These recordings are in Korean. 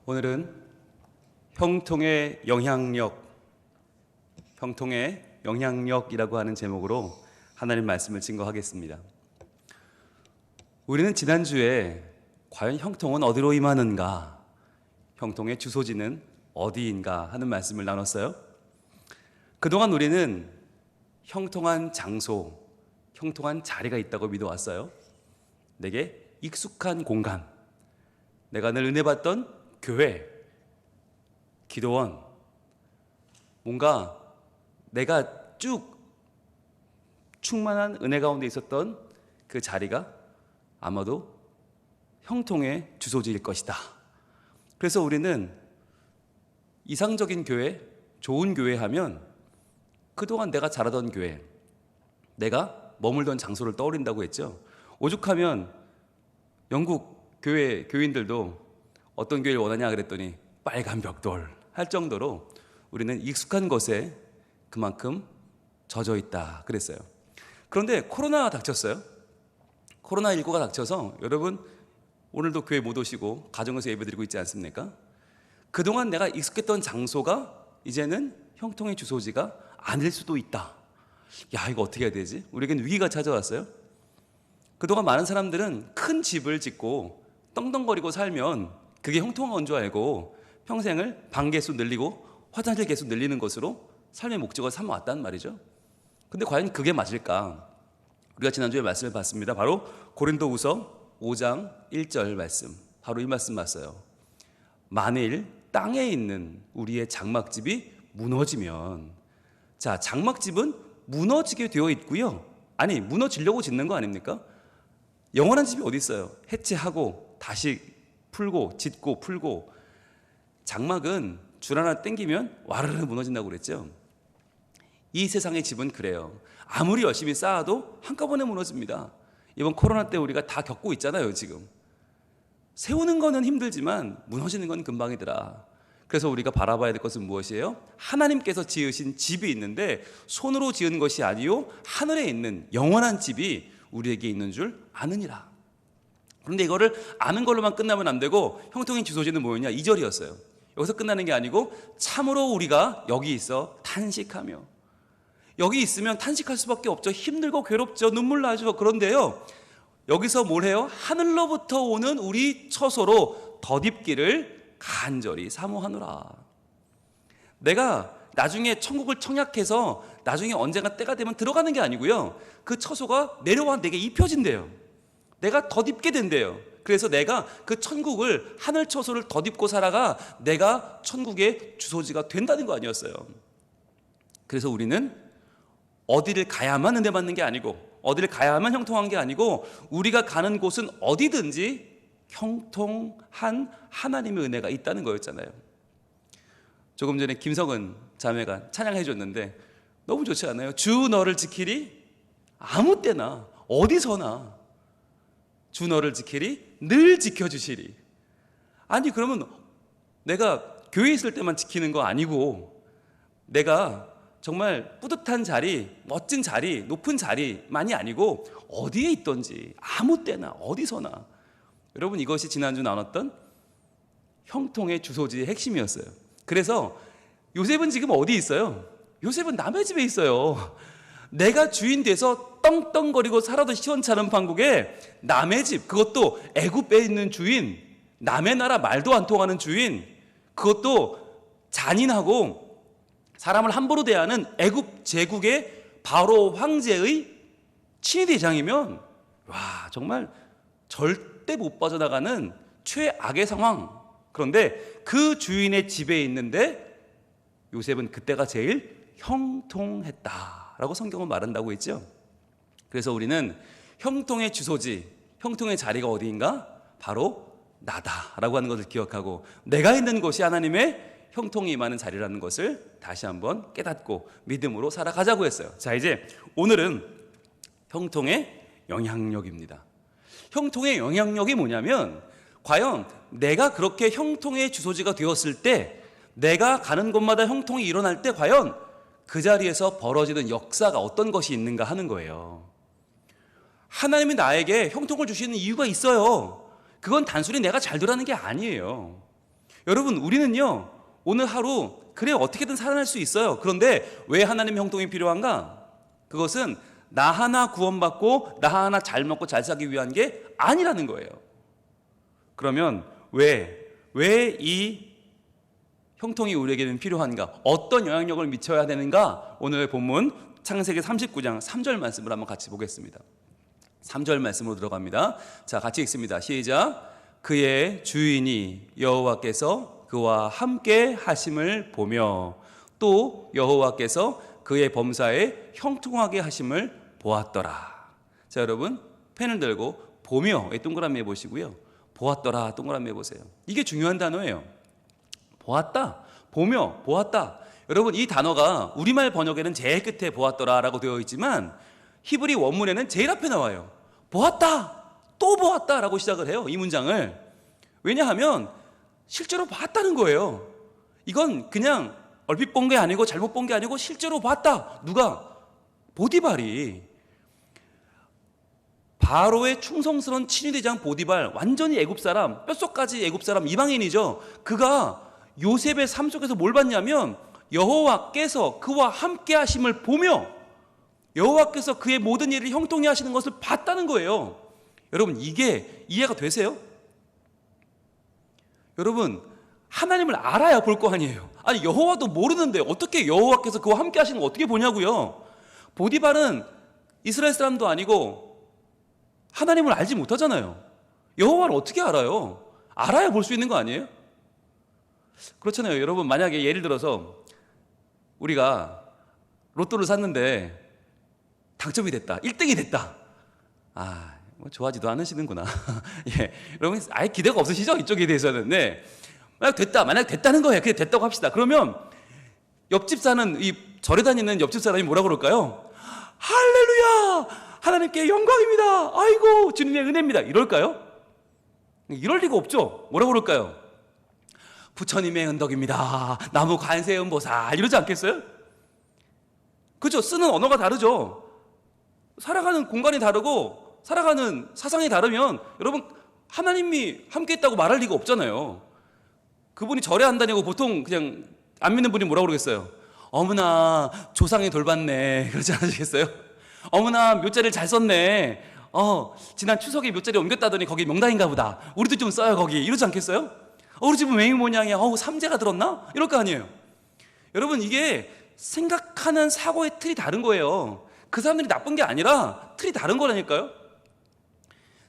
오늘은 형통의 영향력이라고 하는 제목으로 하나님 말씀을 증거하겠습니다. 우리는 지난주에 과연 형통은 어디로 임하는가, 형통의 주소지는 어디인가 하는 말씀을 나눴어요. 그동안 우리는 형통한 장소, 형통한 자리가 있다고 믿어왔어요. 내게 익숙한 공간, 내가 늘 은혜 받던 교회, 기도원, 뭔가 내가 쭉 충만한 은혜 가운데 있었던 그 자리가 아마도 형통의 주소지일 것이다. 그래서 우리는 이상적인 교회, 좋은 교회 하면 그동안 내가 자라던 교회, 내가 머물던 장소를 떠올린다고 했죠. 오죽하면 영국 교인들도 어떤 교회를 원하냐 그랬더니 빨간 벽돌 할 정도로 우리는 익숙한 것에 그만큼 젖어 있다 그랬어요. 그런데 코로나가 닥쳤어요. 코로나19가 닥쳐서 여러분 오늘도 교회 못 오시고 가정에서 예배드리고 있지 않습니까? 그동안 내가 익숙했던 장소가 이제는 형통의 주소지가 아닐 수도 있다. 야, 이거 어떻게 해야 되지? 우리에겐 위기가 찾아왔어요. 그동안 많은 사람들은 큰 집을 짓고 떵떵거리고 살면 그게 형통한 건 줄 알고 평생을 방 개수 늘리고 화장실 개수 늘리는 것으로 삶의 목적을 삼아왔단 말이죠. 근데 과연 그게 맞을까? 우리가 지난주에 말씀을 봤습니다. 바로 고린도후서 5장 1절 말씀, 바로 이 말씀 봤어요. 만일 땅에 있는 우리의 장막집이 무너지면, 자, 장막집은 무너지게 되어 있고요. 아니, 무너지려고 짓는 거 아닙니까? 영원한 집이 어디 있어요? 해체하고 다시 풀고 짓고 풀고. 장막은 줄 하나 땡기면 와르르 무너진다고 그랬죠. 이 세상의 집은 그래요. 아무리 열심히 쌓아도 한꺼번에 무너집니다. 이번 코로나 때 우리가 다 겪고 있잖아요. 지금 세우는 거는 힘들지만 무너지는 건 금방이더라. 그래서 우리가 바라봐야 될 것은 무엇이에요? 하나님께서 지으신 집이 있는데 손으로 지은 것이 아니요 하늘에 있는 영원한 집이 우리에게 있는 줄 아느니라. 그런데 이거를 아는 걸로만 끝나면 안 되고 형통의 주소지는 뭐였냐? 2절이었어요. 여기서 끝나는 게 아니고 참으로 우리가 여기 있어 탄식하며, 여기 있으면 탄식할 수밖에 없죠. 힘들고 괴롭죠. 눈물 나죠. 그런데요, 여기서 뭘 해요? 하늘로부터 오는 우리 처소로 덧입기를 간절히 사모하노라. 내가 나중에 천국을 청약해서 나중에 언젠가 때가 되면 들어가는 게 아니고요, 그 처소가 내려와 내게 입혀진대요. 내가 덧입게 된대요. 그래서 내가 그 천국을, 하늘 처소를 덧입고 살아가 내가 천국의 주소지가 된다는 거 아니었어요. 그래서 우리는 어디를 가야만 은혜 받는 게 아니고, 어디를 가야만 형통한 게 아니고, 우리가 가는 곳은 어디든지 형통한 하나님의 은혜가 있다는 거였잖아요. 조금 전에 김성은 자매가 찬양해 줬는데 너무 좋지 않아요? 주 너를 지키리 아무 때나 어디서나 주 너를 지키리 늘 지켜주시리. 아니, 그러면 내가 교회에 있을 때만 지키는 거 아니고 내가 정말 뿌듯한 자리, 멋진 자리, 높은 자리만이 아니고 어디에 있든지 아무 때나 어디서나. 여러분, 이것이 지난주 나눴던 형통의 주소지의 핵심이었어요. 그래서 요셉은 지금 어디 있어요? 요셉은 남의 집에 있어요. 내가 주인 돼서 떵떵거리고 살아도 시원찮은 판국에 남의 집, 그것도 애굽에 있는 주인, 남의 나라 말도 안 통하는 주인, 그것도 잔인하고 사람을 함부로 대하는 애굽 제국의 바로 황제의 친위대장이면, 와, 정말 절대 못 빠져나가는 최악의 상황. 그런데 그 주인의 집에 있는데 요셉은 그때가 제일 형통했다라고 성경은 말한다고 했죠. 그래서 우리는 형통의 주소지, 형통의 자리가 어디인가? 바로 나다라고 하는 것을 기억하고, 내가 있는 곳이 하나님의 형통이 임하는 자리라는 것을 다시 한번 깨닫고 믿음으로 살아가자고 했어요. 자, 이제 오늘은 형통의 영향력입니다. 형통의 영향력이 뭐냐면, 과연 내가 그렇게 형통의 주소지가 되었을 때, 내가 가는 곳마다 형통이 일어날 때 과연 그 자리에서 벌어지는 역사가 어떤 것이 있는가 하는 거예요. 하나님이 나에게 형통을 주시는 이유가 있어요. 그건 단순히 내가 잘 되라는 게 아니에요. 여러분, 우리는요, 오늘 하루 그래 어떻게든 살아날 수 있어요. 그런데 왜 하나님의 형통이 필요한가? 그것은 나 하나 구원받고 나 하나 잘 먹고 잘 살기 위한 게 아니라는 거예요. 그러면 왜 이 형통이 우리에게는 필요한가? 어떤 영향력을 미쳐야 되는가? 오늘 본문 창세기 39장 3절 말씀을 한번 같이 보겠습니다. 3절 말씀으로 들어갑니다. 자, 같이 읽습니다. 시작. 그의 주인이 여호와께서 그와 함께 하심을 보며 또 여호와께서 그의 범사에 형통하게 하심을 보았더라. 자, 여러분, 펜을 들고 보며 동그라미 해보시고요. 보았더라 동그라미 해보세요. 이게 중요한 단어예요. 보았다, 보며, 보았다. 여러분, 이 단어가 우리말 번역에는 제일 끝에 보았더라라고 되어 있지만 히브리 원문에는 제일 앞에 나와요. 보았다, 또 보았다라고 시작을 해요. 이 문장을. 왜냐하면 실제로 봤다는 거예요. 이건 그냥 얼핏 본 게 아니고 잘못 본 게 아니고 실제로 봤다. 누가? 보디발이. 바로의 충성스러운 친위대장 보디발, 완전히 애굽 사람, 뼛속까지 애굽 사람, 이방인이죠. 그가 요셉의 삶 속에서 뭘 봤냐면 여호와께서 그와 함께 하심을 보며 여호와께서 그의 모든 일을 형통히 하시는 것을 봤다는 거예요. 여러분, 이게 이해가 되세요? 여러분, 하나님을 알아야 볼 거 아니에요. 아니, 여호와도 모르는데 어떻게 여호와께서 그와 함께 하시는 거 어떻게 보냐고요. 보디발은 이스라엘 사람도 아니고 하나님을 알지 못하잖아요. 여호와를 어떻게 알아요? 알아야 볼 수 있는 거 아니에요? 그렇잖아요. 여러분, 만약에 예를 들어서 우리가 로또를 샀는데 당첨이 됐다, 1등이 됐다. 뭐 좋아하지도 않으시는구나. 예, 여러분 아예 기대가 없으시죠? 이쪽에 대해서는. 네. 만약 됐다는 거예요. 그게 됐다고 합시다. 그러면 옆집 사는 이 절에 다니는 옆집 사람이 뭐라고 그럴까요? 할렐루야! 하나님께 영광입니다. 아이고, 주님의 은혜입니다. 이럴까요? 이럴 리가 없죠. 뭐라고 그럴까요? 부처님의 은덕입니다. 나무 관세음 보살. 이러지 않겠어요? 그죠? 쓰는 언어가 다르죠. 살아가는 공간이 다르고 살아가는 사상이 다르면 여러분, 하나님이 함께 있다고 말할 리가 없잖아요. 그분이 절에 안 다니고 보통 그냥 안 믿는 분이 뭐라고 그러겠어요? 어머나 조상이 돌봤네. 그러지 않으시겠어요? 어머나 묘자리를 잘 썼네. 지난 추석에 묘자리 옮겼다더니 거기 명당인가 보다. 우리도 좀 써요 거기. 이러지 않겠어요? 우리 집은 맹이 모양이야. 삼재가 들었나? 이럴 거 아니에요. 여러분, 이게 생각하는 사고의 틀이 다른 거예요. 그 사람들이 나쁜 게 아니라 틀이 다른 거라니까요.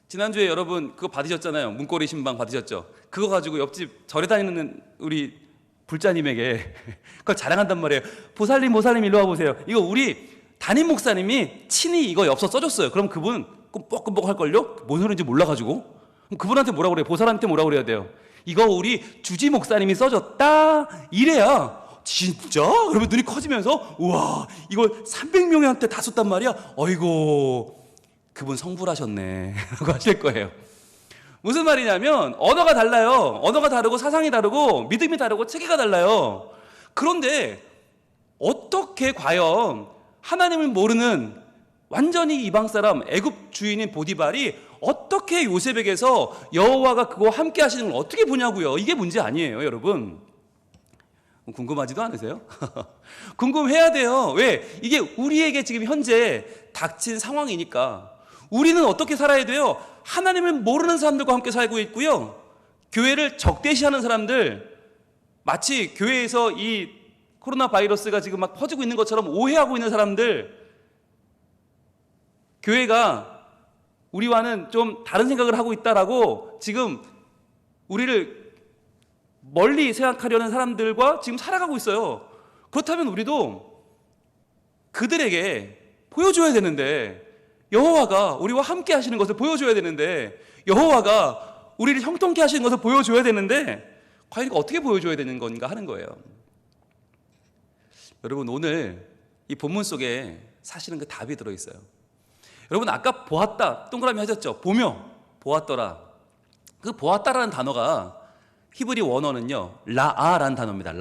지난주에 여러분 그거 받으셨잖아요. 문고리 신방 받으셨죠? 그거 가지고 옆집 절에 다니는 우리 불자님에게 그걸 자랑한단 말이에요. 보살님 일로 와보세요. 이거 우리 담임 목사님이 친히 이거 엽서 써줬어요. 그럼 그분 끔뻑끔뻑 할걸요? 뭔 소리인지 몰라가지고. 그럼 그분한테 뭐라고 그래요? 보살한테 뭐라고 그래야 돼요? 이거 우리 주지 목사님이 써줬다? 이래야 진짜? 그러면 눈이 커지면서 우와, 이걸 300명한테 다 썼단 말이야? 어이고, 그분 성불하셨네 라고 하실 거예요. 무슨 말이냐면 언어가 달라요. 언어가 다르고 사상이 다르고 믿음이 다르고 체계가 달라요. 그런데 어떻게 과연 하나님을 모르는 완전히 이방 사람 애굽 주인인 보디발이 어떻게 요셉에게서 여호와가 그와 함께 하시는 걸 어떻게 보냐고요. 이게 문제 아니에요, 여러분. 궁금하지도 않으세요? 궁금해야 돼요. 왜? 이게 우리에게 지금 현재 닥친 상황이니까. 우리는 어떻게 살아야 돼요? 하나님을 모르는 사람들과 함께 살고 있고요. 교회를 적대시하는 사람들, 마치 교회에서 이 코로나 바이러스가 지금 막 퍼지고 있는 것처럼 오해하고 있는 사람들, 교회가 우리와는 좀 다른 생각을 하고 있다라고 지금 우리를 멀리 생각하려는 사람들과 지금 살아가고 있어요. 그렇다면 우리도 그들에게 보여줘야 되는데, 여호와가 우리와 함께 하시는 것을 보여줘야 되는데, 여호와가 우리를 형통케 하시는 것을 보여줘야 되는데, 과연 이거 어떻게 보여줘야 되는 건가 하는 거예요. 여러분, 오늘 이 본문 속에 사실은 그 답이 들어있어요. 여러분, 아까 보았다 동그라미 하셨죠? 보며 보았더라. 그 보았다라는 단어가 히브리 원어는요, 라아라는 단어입니다.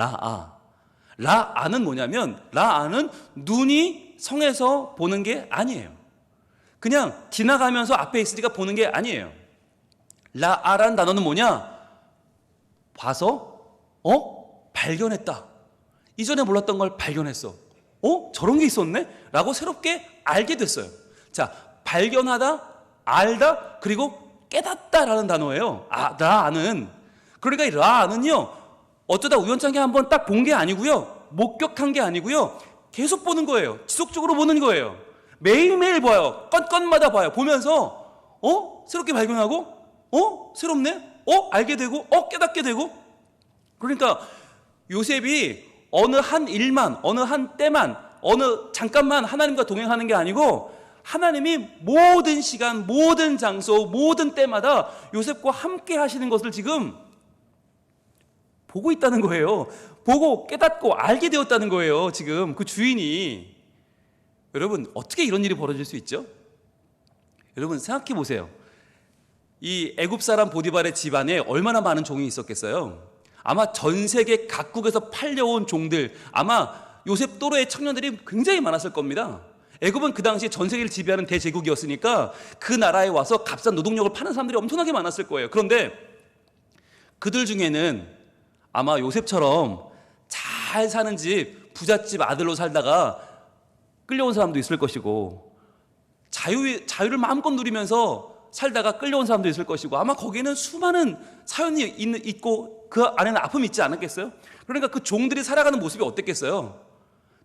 라아는 뭐냐면, 라아는 눈이 성에서 보는 게 아니에요. 그냥 지나가면서 앞에 있으니까 보는 게 아니에요. 라아라는 단어는 뭐냐? 봐서 발견했다. 이전에 몰랐던 걸 발견했어. 저런 게 있었네? 라고 새롭게 알게 됐어요. 자, 발견하다, 알다, 그리고 깨닫다라는 단어예요. 라는. 그러니까 이 라는요, 어쩌다 우연찮게 한번 딱 본 게 아니고요, 목격한 게 아니고요, 계속 보는 거예요. 지속적으로 보는 거예요. 매일매일 봐요. 건건마다 봐요. 보면서 새롭게 발견하고 새롭네? 알게 되고 깨닫게 되고. 그러니까 요셉이 어느 한 일만, 어느 한 때만, 어느 잠깐만 하나님과 동행하는 게 아니고 하나님이 모든 시간, 모든 장소, 모든 때마다 요셉과 함께 하시는 것을 지금 보고 있다는 거예요. 보고 깨닫고 알게 되었다는 거예요. 지금 그 주인이. 여러분, 어떻게 이런 일이 벌어질 수 있죠? 여러분 생각해 보세요. 이 애굽 사람 보디발의 집안에 얼마나 많은 종이 있었겠어요? 아마 전 세계 각국에서 팔려온 종들, 아마 요셉 또래의 청년들이 굉장히 많았을 겁니다. 애굽은 그 당시 전 세계를 지배하는 대제국이었으니까 그 나라에 와서 값싼 노동력을 파는 사람들이 엄청나게 많았을 거예요. 그런데 그들 중에는 아마 요셉처럼 잘 사는 집, 부잣집 아들로 살다가 끌려온 사람도 있을 것이고, 자유를 마음껏 누리면서 살다가 끌려온 사람도 있을 것이고, 아마 거기에는 수많은 사연이 있고 그 안에는 아픔이 있지 않았겠어요? 그러니까 그 종들이 살아가는 모습이 어땠겠어요?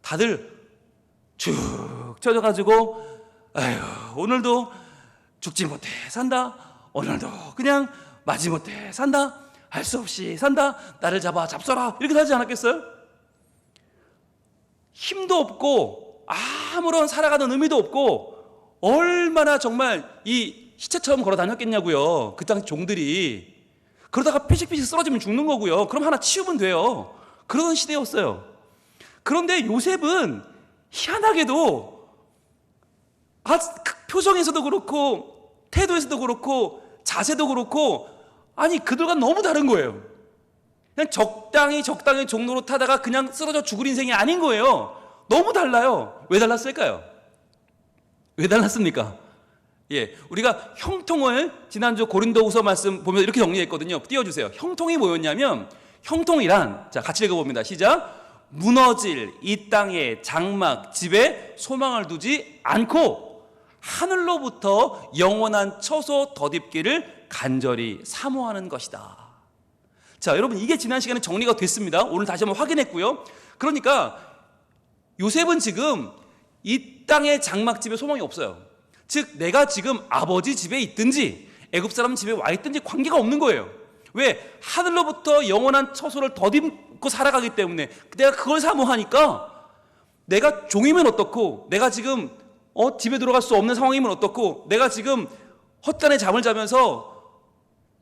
다들 쭉 쪄져가지고, 아휴, 오늘도 죽지 못해 산다, 오늘도 그냥 마지 못해 산다, 할 수 없이 산다, 나를 잡숴라, 이렇게 살지 않았겠어요? 힘도 없고 아무런 살아가는 의미도 없고 얼마나 정말 이 시체처럼 걸어 다녔겠냐고요. 그 당시 종들이. 그러다가 피식피식 쓰러지면 죽는 거고요. 그럼 하나 치우면 돼요. 그런 시대였어요. 그런데 요셉은 희한하게도 표정에서도 그렇고 태도에서도 그렇고 자세도 그렇고, 아니 그들과 너무 다른 거예요. 그냥 적당히 종로로 타다가 그냥 쓰러져 죽을 인생이 아닌 거예요. 너무 달라요. 왜 달랐을까요? 왜 달랐습니까? 우리가 형통을 지난주 고린도후서 말씀 보면 이렇게 정리했거든요. 띄워주세요. 형통이 뭐였냐면, 형통이란, 자 같이 읽어봅니다. 시작. 무너질 이 땅의 장막 집에 소망을 두지 않고 하늘로부터 영원한 처소 덧입기를 간절히 사모하는 것이다. 자, 여러분, 이게 지난 시간에 정리가 됐습니다. 오늘 다시 한번 확인했고요. 그러니까 요셉은 지금 이 땅의 장막집에 소망이 없어요. 즉 내가 지금 아버지 집에 있든지 애굽 사람 집에 와 있든지 관계가 없는 거예요. 왜? 하늘로부터 영원한 처소를 덧입고 살아가기 때문에 내가 그걸 사모하니까, 내가 종이면 어떻고, 내가 지금 집에 들어갈 수 없는 상황이면 어떻고, 내가 지금 헛간에 잠을 자면서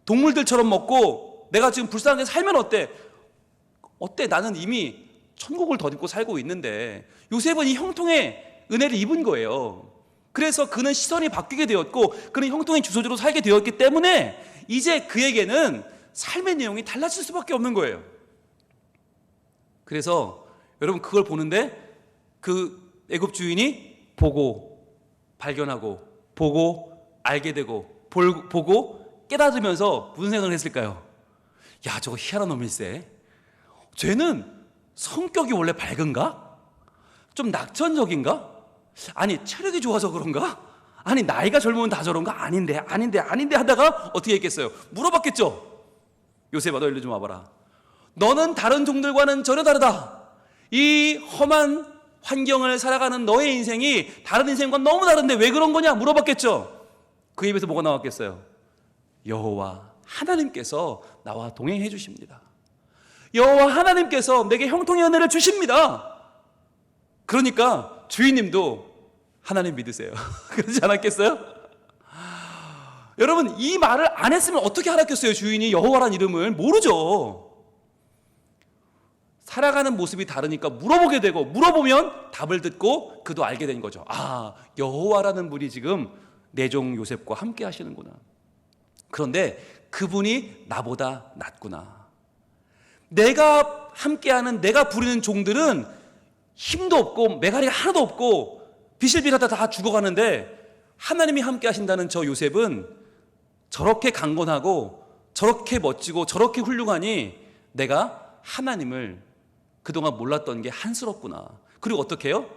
동물들처럼 먹고 내가 지금 불쌍하게 살면 어때? 나는 이미 천국을 덧입고 살고 있는데. 요셉은 이 형통의 은혜를 입은 거예요. 그래서 그는 시선이 바뀌게 되었고 그는 형통의 주소지로 살게 되었기 때문에 이제 그에게는 삶의 내용이 달라질 수밖에 없는 거예요. 그래서 여러분 그걸 보는데 그 애굽 주인이 보고 발견하고 보고 알게 되고 보고 깨닫으면서 무슨 생각을 했을까요? 야, 저거 희한한 놈일세. 쟤는 성격이 원래 밝은가? 좀 낙천적인가? 아니 체력이 좋아서 그런가? 아니 나이가 젊으면 다 저런가? 아닌데 하다가 어떻게 했겠어요? 물어봤겠죠. 요셉아, 너 일로 좀 와봐라. 너는 다른 종들과는 전혀 다르다. 이 험한 환경을 살아가는 너의 인생이 다른 인생과 너무 다른데 왜 그런 거냐? 물어봤겠죠. 그 입에서 뭐가 나왔겠어요? 여호와 하나님께서 나와 동행해 주십니다. 여호와 하나님께서 내게 형통의 은혜를 주십니다. 그러니까 주인님도 하나님 믿으세요. 그러지 않았겠어요? 여러분, 이 말을 안 했으면 어떻게 알았겠어요? 주인이 여호와란 이름을 모르죠. 살아가는 모습이 다르니까 물어보게 되고, 물어보면 답을 듣고 그도 알게 된 거죠. 아, 여호와라는 분이 지금 내 종 요셉과 함께 하시는구나. 그런데 그분이 나보다 낫구나. 내가 함께하는, 내가 부리는 종들은 힘도 없고 메가리가 하나도 없고 비실비실하다 다 죽어가는데, 하나님이 함께 하신다는 저 요셉은 저렇게 강건하고 저렇게 멋지고 저렇게 훌륭하니 내가 하나님을 그동안 몰랐던 게 한스럽구나. 그리고 어떻게 해요?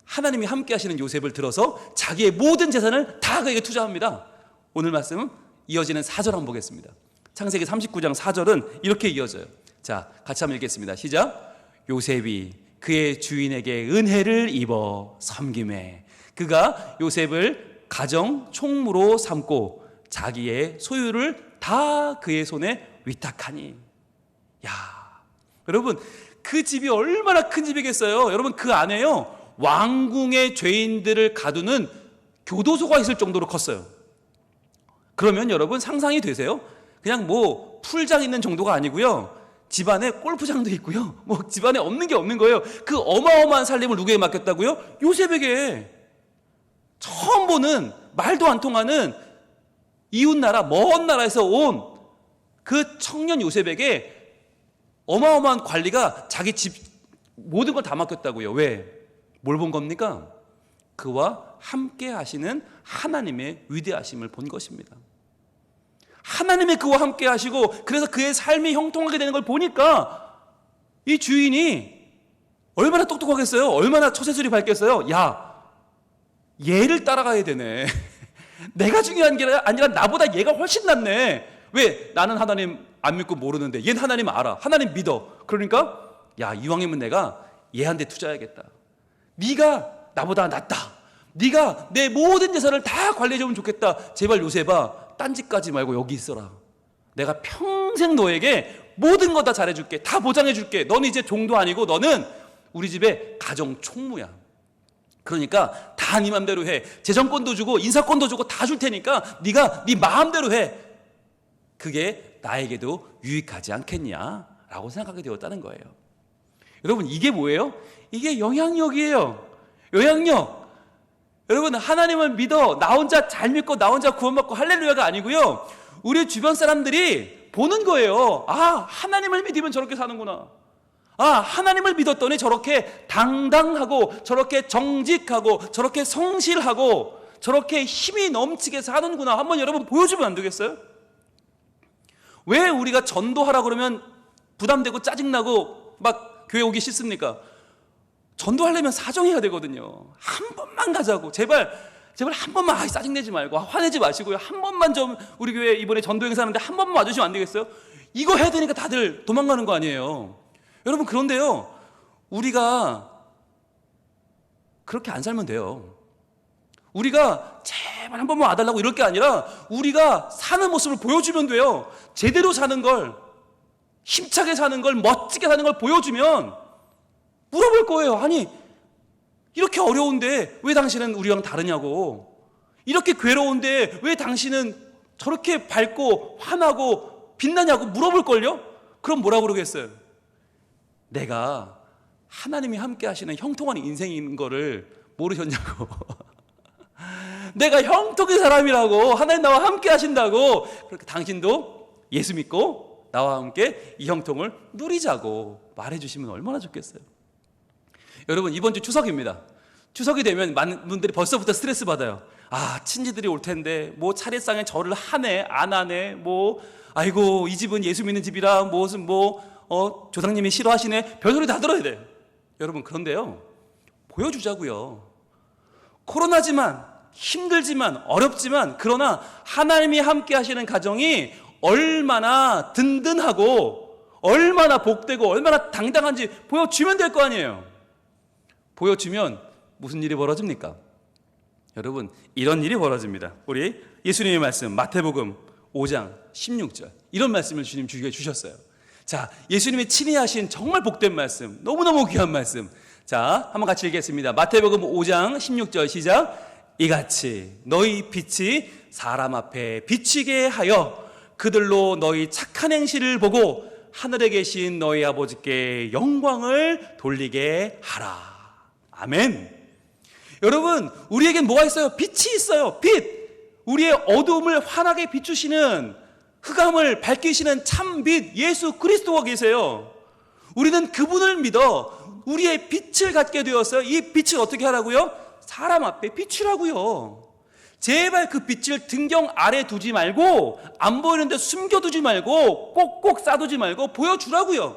하나님이 함께 하시는 요셉을 들어서 자기의 모든 재산을 다 그에게 투자합니다. 오늘 말씀은 이어지는 4절 한번 보겠습니다. 창세기 39장 4절은 이렇게 이어져요. 자, 같이 한번 읽겠습니다. 시작. 요셉이 그의 주인에게 은혜를 입어 섬김에 그가 요셉을 가정 총무로 삼고 자기의 소유를 다 그의 손에 위탁하니. 야, 여러분 그 집이 얼마나 큰 집이겠어요. 여러분 그 안에요 왕궁의 죄인들을 가두는 교도소가 있을 정도로 컸어요. 그러면 여러분 상상이 되세요? 그냥 뭐 풀장 있는 정도가 아니고요, 집안에 골프장도 있고요, 뭐 집안에 없는 게 없는 거예요. 그 어마어마한 살림을 누구에게 맡겼다고요? 요셉에게. 처음 보는, 말도 안 통하는 이웃나라, 먼 나라에서 온 그 청년 요셉에게 어마어마한 관리가 자기 집 모든 걸 다 맡겼다고요. 왜? 뭘 본 겁니까? 그와 함께 하시는 하나님의 위대하심을 본 것입니다. 하나님이 그와 함께 하시고 그래서 그의 삶이 형통하게 되는 걸 보니까 이 주인이 얼마나 똑똑하겠어요? 얼마나 처세술이 밝겠어요? 야, 얘를 따라가야 되네. 내가 중요한 게 아니라 나보다 얘가 훨씬 낫네. 왜? 나는 하나님 안 믿고 모르는데 얘는 하나님 알아. 하나님 믿어. 그러니까 야, 이왕이면 내가 얘한테 투자해야겠다. 네가 나보다 낫다. 네가 내 모든 재산을 다 관리해주면 좋겠다. 제발 요셉아, 딴짓 까지 말고 여기 있어라. 내가 평생 너에게 모든 거 다 잘해줄게. 다 보장해줄게. 너는 이제 종도 아니고 너는 우리 집의 가정 총무야. 그러니까 다 네 마음대로 해. 재정권도 주고 인사권도 주고 다 줄 테니까 네가 네 마음대로 해. 그게 나에게도 유익하지 않겠냐? 라고 생각하게 되었다는 거예요. 여러분 이게 뭐예요? 이게 영향력이에요. 영향력. 여러분 하나님을 믿어 나 혼자 잘 믿고 나 혼자 구원받고 할렐루야가 아니고요, 우리 주변 사람들이 보는 거예요. 아, 하나님을 믿으면 저렇게 사는구나. 아, 하나님을 믿었더니 저렇게 당당하고 저렇게 정직하고 저렇게 성실하고 저렇게 힘이 넘치게 사는구나. 한번 여러분 보여주면 안 되겠어요? 왜 우리가 전도하라 그러면 부담되고 짜증나고 막 교회 오기 싫습니까? 전도하려면 사정해야 되거든요. 한 번만 가자고. 제발 한 번만. 짜증내지 말고 화내지 마시고요. 한 번만 좀 우리 교회 이번에 전도 행사 하는데 한 번만 와주시면 안 되겠어요? 이거 해야 되니까 다들 도망가는 거 아니에요. 여러분 그런데요, 우리가 그렇게 안 살면 돼요. 우리가 제발 한 번만 와달라고 이럴 게 아니라 우리가 사는 모습을 보여주면 돼요. 제대로 사는 걸, 힘차게 사는 걸, 멋지게 사는 걸 보여주면 물어볼 거예요. 아니 이렇게 어려운데 왜 당신은 우리랑 다르냐고. 이렇게 괴로운데 왜 당신은 저렇게 밝고 환하고 빛나냐고 물어볼걸요? 그럼 뭐라고 그러겠어요? 내가 하나님이 함께 하시는 형통한 인생인 거를 모르셨냐고. 내가 형통의 사람이라고, 하나님 나와 함께 하신다고. 그렇게 당신도 예수 믿고 나와 함께 이 형통을 누리자고 말해주시면 얼마나 좋겠어요. 여러분 이번 주 추석입니다. 추석이 되면 많은 분들이 벌써부터 스트레스 받아요. 아, 친지들이 올 텐데 뭐 차례상에 절을 하네 안 하네, 뭐 아이고 이 집은 예수 믿는 집이라 무슨 조상님이 싫어하시네, 별소리 다 들어야 돼요. 여러분 그런데요, 보여주자고요. 코로나지만 힘들지만 어렵지만 그러나 하나님이 함께 하시는 가정이 얼마나 든든하고 얼마나 복되고 얼마나 당당한지 보여주면 될 거 아니에요. 보여주면 무슨 일이 벌어집니까? 여러분 이런 일이 벌어집니다. 우리 예수님의 말씀 마태복음 5장 16절 이런 말씀을 주님 주게 주셨어요. 자, 예수님이 친히 하신 정말 복된 말씀, 너무너무 귀한 말씀. 자, 한번 같이 읽겠습니다. 마태복음 5장 16절 시작. 이같이 너희 빛이 사람 앞에 비치게 하여 그들로 너희 착한 행실을 보고 하늘에 계신 너희 아버지께 영광을 돌리게 하라. 아멘. 여러분 우리에겐 뭐가 있어요? 빛이 있어요. 빛. 우리의 어두움을 환하게 비추시는, 흑암을 밝히시는 참빛 예수 그리스도가 계세요. 우리는 그분을 믿어 우리의 빛을 갖게 되었어요. 이 빛을 어떻게 하라고요? 사람 앞에 비추라고요. 제발 그 빛을 등경 아래 두지 말고 안 보이는데 숨겨두지 말고 꼭꼭 싸두지 말고 보여주라고요.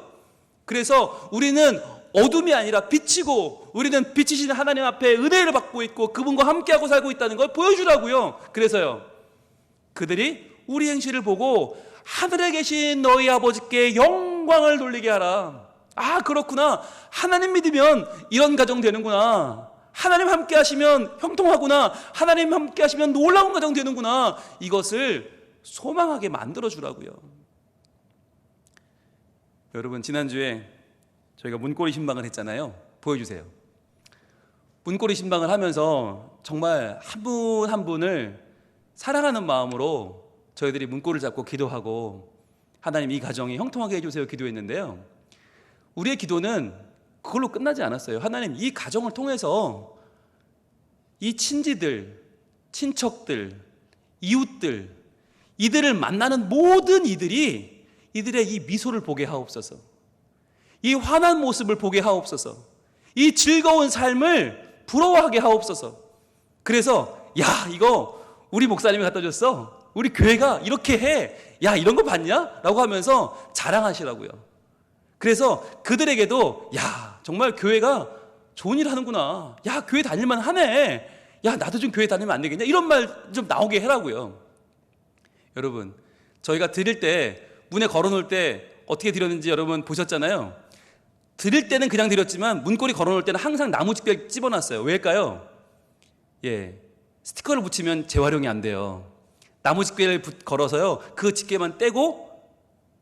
그래서 우리는 어둠이 아니라 빛이고 우리는 빛이신 하나님 앞에 은혜를 받고 있고 그분과 함께하고 살고 있다는 걸 보여주라고요. 그래서요, 그들이 우리 행실을 보고 하늘에 계신 너희 아버지께 영광을 돌리게 하라. 아, 그렇구나. 하나님 믿으면 이런 가정 되는구나. 하나님 함께 하시면 형통하구나. 하나님 함께 하시면 놀라운 가정 되는구나. 이것을 소망하게 만들어 주라고요. 여러분, 지난주에 저희가 문고리 신방을 했잖아요. 보여주세요. 문고리 신방을 하면서 정말 한 분 한 분을 사랑하는 마음으로 저희들이 문고리를 잡고 기도하고 하나님 이 가정이 형통하게 해주세요 기도했는데요, 우리의 기도는 그걸로 끝나지 않았어요. 하나님 이 가정을 통해서 이 친지들, 친척들, 이웃들, 이들을 만나는 모든 이들이 이들의 이 미소를 보게 하옵소서, 이 환한 모습을 보게 하옵소서, 이 즐거운 삶을 부러워하게 하옵소서. 그래서 야, 이거 우리 목사님이 갖다 줬어. 우리 교회가 이렇게 해. 야, 이런 거 봤냐? 라고 하면서 자랑하시라고요. 그래서 그들에게도 야, 정말 교회가 좋은 일 하는구나. 야, 교회 다닐만 하네. 야, 나도 좀 교회 다니면 안 되겠냐? 이런 말 좀 나오게 해라고요. 여러분, 저희가 드릴 때 문에 걸어놓을 때 어떻게 드렸는지 여러분 보셨잖아요. 드릴 때는 그냥 드렸지만 문고리 걸어놓을 때는 항상 나무 집게 집어놨어요. 왜일까요? 예, 스티커를 붙이면 재활용이 안 돼요. 나무 집게를 걸어서요, 그 집게만 떼고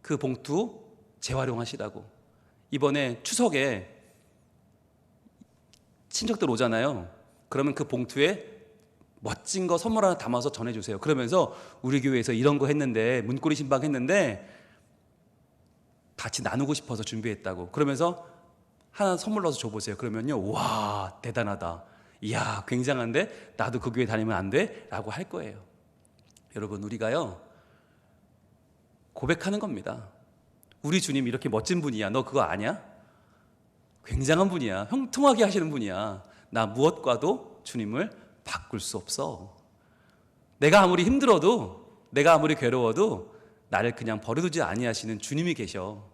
그 봉투 재활용하시라고. 이번에 추석에 친척들 오잖아요. 그러면 그 봉투에 멋진 거 선물 하나 담아서 전해주세요. 그러면서 우리 교회에서 이런 거 했는데, 문고리 신방 했는데 같이 나누고 싶어서 준비했다고. 그러면서 하나 선물 넣어서 줘보세요. 그러면요, 와, 대단하다. 이야, 굉장한데 나도 그 교회 다니면 안 돼? 라고 할 거예요. 여러분, 우리가요 고백하는 겁니다. 우리 주님 이렇게 멋진 분이야. 너 그거 아냐? 굉장한 분이야. 형통하게 하시는 분이야. 나 무엇과도 주님을 바꿀 수 없어. 내가 아무리 힘들어도, 내가 아무리 괴로워도 나를 그냥 버려두지 아니하시는 주님이 계셔.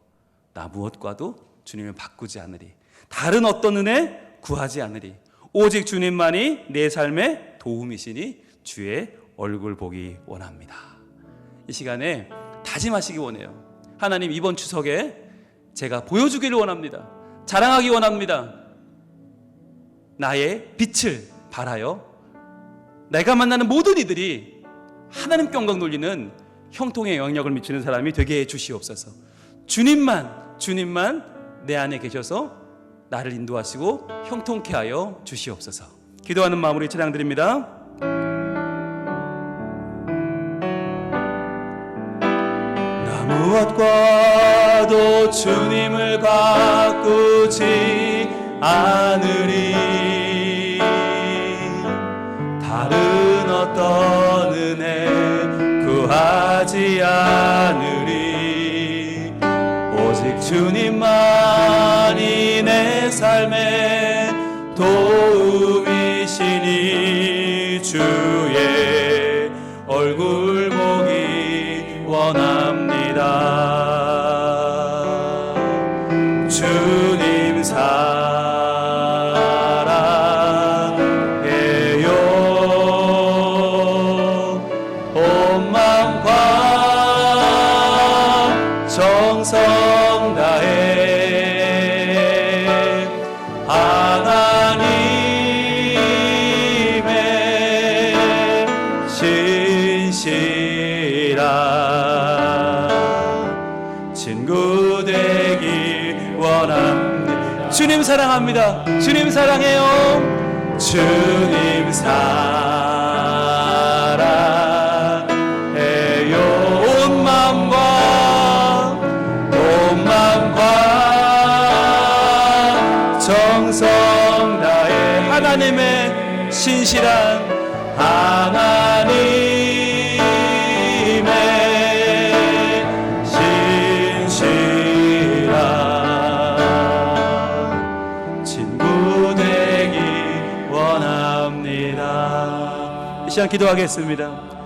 나 무엇과도 주님을 바꾸지 않으리. 다른 어떤 은혜 구하지 않으리. 오직 주님만이 내 삶의 도움이시니 주의 얼굴 보기 원합니다. 이 시간에 다짐하시기 원해요. 하나님, 이번 추석에 제가 보여주기를 원합니다. 자랑하기 원합니다. 나의 빛을 발하여 내가 만나는 모든 이들이 하나님께 영광 돌리는 형통의 영향력을 미치는 사람이 되게 해 주시옵소서. 주님만 내 안에 계셔서 나를 인도하시고 형통케 하여 주시옵소서. 기도하는 마음으로 찬양 드립니다. 나 무엇과도 주님을 바꾸지 않으리. 다른 어떤 은혜 구하지 않으리. 오직 주님만이 내 삶의 도움이시니 주의 얼굴 보기 원합니다. 주님 사랑해요. 온 마음과 정성 다해 하나님의 신실한 친구 되기 원합니다. 주님 사랑합니다. 주님 사랑해요. 주님 사랑해요. 온 마음과 정성 다해 하나님의 신실한 친구 되기 원합니다. 이 시간 기도하겠습니다.